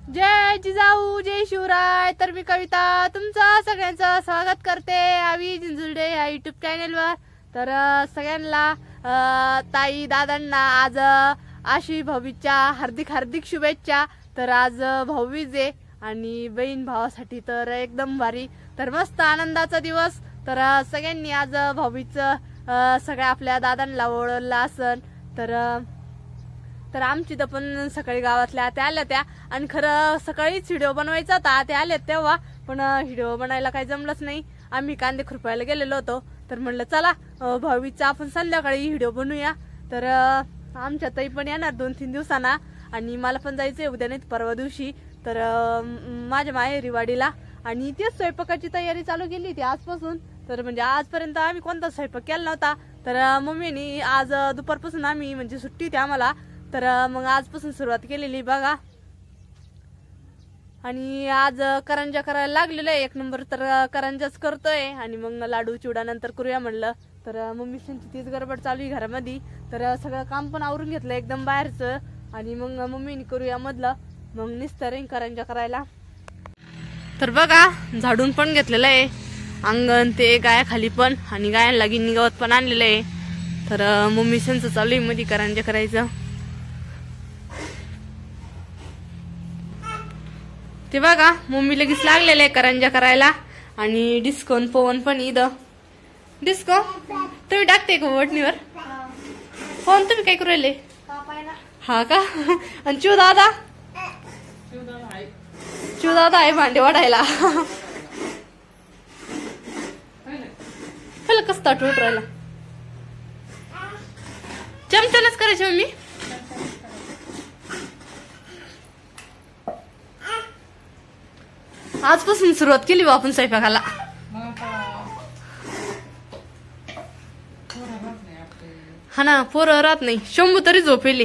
जय जिजाऊ जय शिवराय। तर मी कविता तुमचं सगळ्यांचं स्वागत करते आवी जिंजुर्डे या युट्यूब चॅनलवर। तर सगळ्यांना ताई दादांना आज आशी भाऊबीजच्या हार्दिक हार्दिक शुभेच्छा। तर आज भाऊबीज आहे आणि बहीण भावासाठी तर एकदम भारी, तर मस्त आनंदाचा दिवस। तर सगळ्यांनी आज भाऊबीजचं सगळ्या आपल्या दादांना ओळखलं असन। तर आमची तर पण सकाळी गावातल्या आत्या आल्या त्या, आणि खरं सकाळीच व्हिडिओ बनवायचा होता ते आले तेव्हा, पण व्हिडिओ बनायला काही जमलंच नाही। आम्ही कांदे खुरपायला गेलेलो होतो, तर म्हणलं चला भाऊबीजचा आपण संध्याकाळी व्हिडिओ बनवूया। तर आमच्या ताई पण येणार 2-3 दिवसांना, आणि मला पण जायचंय उद्या नाही परवा दिवशी। तर माझ्या माहेरी वाडीला, आणि तेच स्वयंपाकाची तयारी चालू केली ती आजपासून। तर म्हणजे आजपर्यंत आम्ही कोणता स्वयंपाक केला नव्हता। तर मम्मीने आज दुपारपासून आम्ही म्हणजे सुट्टी होती आम्हाला, तर मग आजपासून सुरुवात केलेली बघा। आणि आज करंजा करायला लागलेलं आहे 1 नंबर, तर करंजाच करतोय आणि मग लाडू चिवडा नंतर करूया म्हणलं। तर मम्मी तीच गडबड चालू आहे घरामध्ये। तर सगळं काम पण आवरून घेतलं एकदम बाहेरचं, आणि मग मम्मीने करूया मधलं, मग निस्तर करंजा करायला। तर बघा झाडून पण घेतलेलं आहे अंगण ते गाया खाली पण, आणि गायांना गिन्नी गवत पण आणलेलं आहे। तर मम्मी संच चालू आहे मध्ये करंजा करायचं। ते बघा मम्मी लगेच लागलेलं आहे करंजा करायला, आणि डिस्को पवन पण इथं। डिस्को तुम्ही टाकते का वटणीवर? पवन तुम्ही काय करू राहिले? हा का? आणि चिव दादा आहे भांडे वाढायला। कसं ताटूट राहिला, चमच्यानच करायची मम्मी। आजपासून सुरुवात केली बा आपण स्वयंपाकाला। हा ना, पोरं राहत नाही, शंभू तरी झोपेली।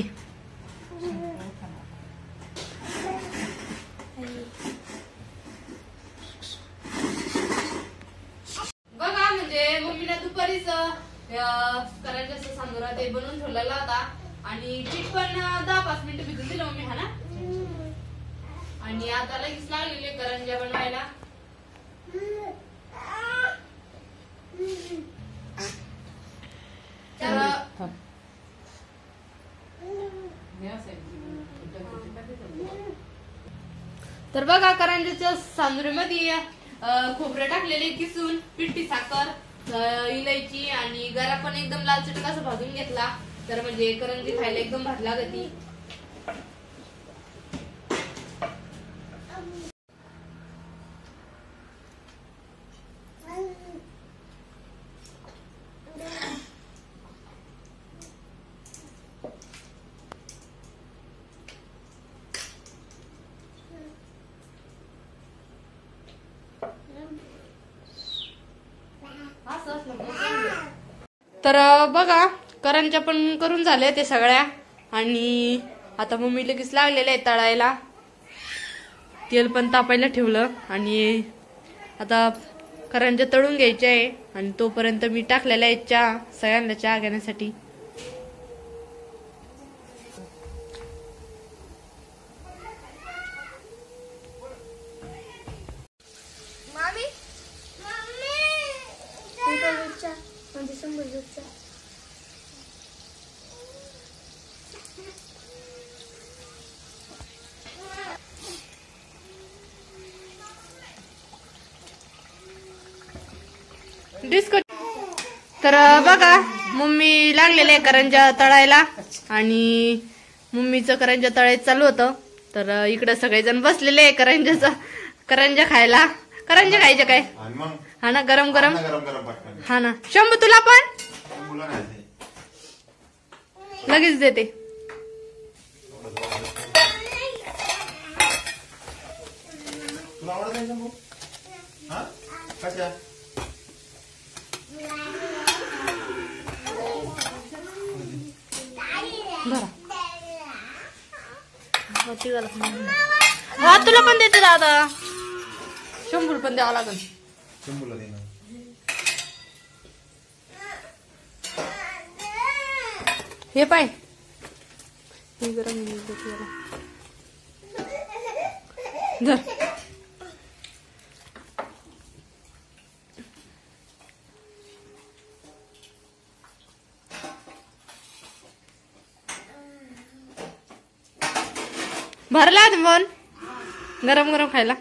बघा म्हणजे मम्मीला दुपारीच करायचं सांगून ते बनवून ठेवलेला होता, आणि पीठ पण 10-5 मिनिटं भिजून दिलं मम्मी, हा ना। आणि आता लगेच लागलेले करंजा बनवायला। तर बघा करंजाच्या सांजुरीमध्ये खोबरं टाकलेले किसून, पिठी साखर, इलायची, आणि गरा पण एकदम लाल चटक असं भाजून घेतला। तर म्हणजे करंजी खायला एकदम भारी लागती। तर बघा करंजा पण करून झाले ते सगळ्या, आणि आता मम्मी लगेच लागलेले आहे तळायला। तेल पण तापायला ठेवलं, आणि आता करंजा तळून घ्यायचे आहे, आणि तोपर्यंत मी टाकलेला आहे चहा सगळ्यांना चहा घेण्यासाठी। डिस्को तर बघा मम्मी लागलेले करंजा तळायला, आणि मम्मीचं करंजा तळायचं चालू होतं। तर इकडे सगळेजण बसलेले करंजा खायला। करंजा खायचे काय? हा ना, गरम गरम। हा ना, शंभू तुला पण लगेच देते। हा तुला पण देते दादा, शंभूला पण द्यावं लागेल। हे पाय, हे गरम धर. भरला मन गरम गरम खायला.